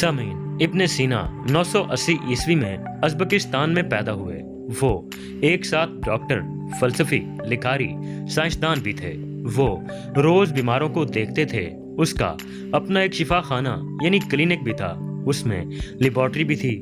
सामीन, इब्न सीना 980 ईस्वी में अज़्बकिस्तान में पैदा हुए। वो एक साथ डॉक्टर, फलसफी, लिखारी, साइंसदान भी थे। वो रोज बीमारों को देखते थे। उसका अपना एक शिफा खाना यानी क्लिनिक भी था। उसमें लेबॉर्ट्री भी थी।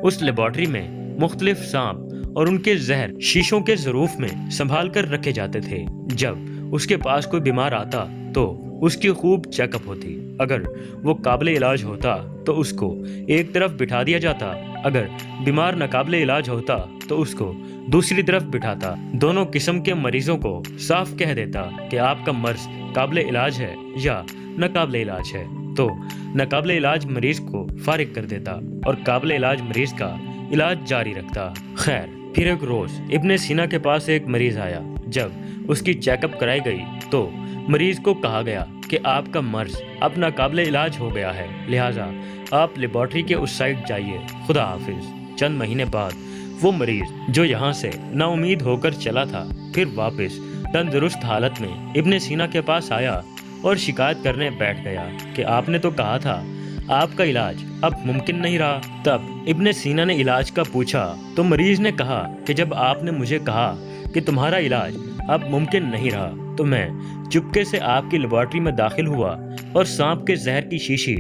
उस लेबॉर्ट्री में मुख्तलिफ सांप और उनके जहर शीशों के ज़रूफ में संभाल कर रखे जाते थे। जब उसके पास कोई बीमार आता तो उसकी खूब चेकअप होती। अगर वो काबिल इलाज होता तो उसको एक तरफ बिठा दिया जाता। अगर बीमार नाकाबिल इलाज होता तो उसको दूसरी तरफ बिठाता। दोनों किस्म के मरीजों को साफ कह देता कि आपका मर्ज काबिल इलाज है या नाकाबिल इलाज है। तो नाकाबिल इलाज मरीज को फारिग कर देता और काबिल इलाज मरीज का इलाज जारी रखता। खैर, फिर एक रोज इब्न सीना के पास एक मरीज आया। जब उसकी चेकअप कराई गई तो मरीज को कहा गया कि आपका मर्ज अब नाकाबिल इलाज हो गया है, लिहाजा आप लेबॉर्ट्री के उस साइड जाइए। खुदा हाफिज। चंद महीने बाद वो मरीज जो यहाँ से नाउमीद होकर चला था, फिर वापस तंदुरुस्त हालत में इब्न सीना के पास आया और शिकायत करने बैठ गया कि आपने तो कहा था आपका इलाज अब मुमकिन नहीं रहा। तब इब्न सीना ने इलाज का पूछा तो मरीज ने कहा कि जब आपने मुझे कहा कि तुम्हारा इलाज अब मुमकिन नहीं रहा तो मैं चुपके से आपकी लेबॉर्ट्री में दाखिल हुआ और सांप के जहर की शीशी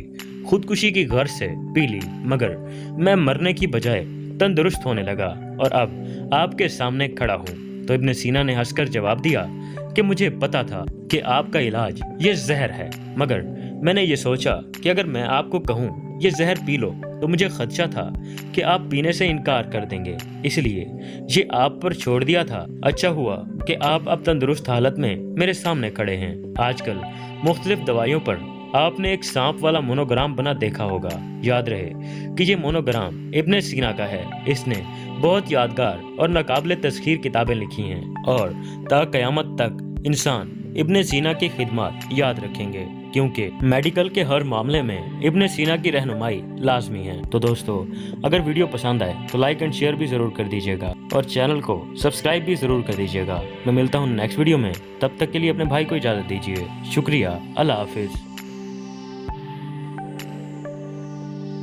खुदकुशी की गर्ज से पी ली, मगर मैं मरने की बजाय तंदुरुस्त होने लगा और अब आपके सामने खड़ा हूँ। तो इब्न सीना ने हंसकर जवाब दिया कि मुझे पता था कि आपका इलाज ये जहर है, मगर मैंने ये सोचा कि अगर मैं आपको कहूँ ये जहर पी लो तो मुझे खदशा था कि आप पीने से इनकार कर देंगे, इसलिए ये आप पर छोड़ दिया था। अच्छा हुआ कि आप अब तंदुरुस्त हालत में मेरे सामने खड़े हैं। आजकल मुख्तलिफ दवाइयों पर आपने एक सांप वाला मोनोग्राम बना देखा होगा। याद रहे कि ये मोनोग्राम इब्न सीना का है। इसने बहुत यादगार और नाकाबिल तस्खीर किताबें लिखी हैं और ता क़यामत तक इंसान इब्न सीना की खिदमत याद रखेंगे, क्योंकि मेडिकल के हर मामले में इब्न सीना की रहनुमाई लाजमी है। तो दोस्तों, अगर वीडियो पसंद आए तो लाइक एंड शेयर भी ज़रूर कर दीजिएगा और चैनल को सब्सक्राइब भी ज़रूर कर दीजिएगा। मैं मिलता हूँ नेक्स्ट वीडियो में, तब तक के लिए अपने भाई को इजाज़त दीजिए। शुक्रिया। अल्लाह हाफिज़।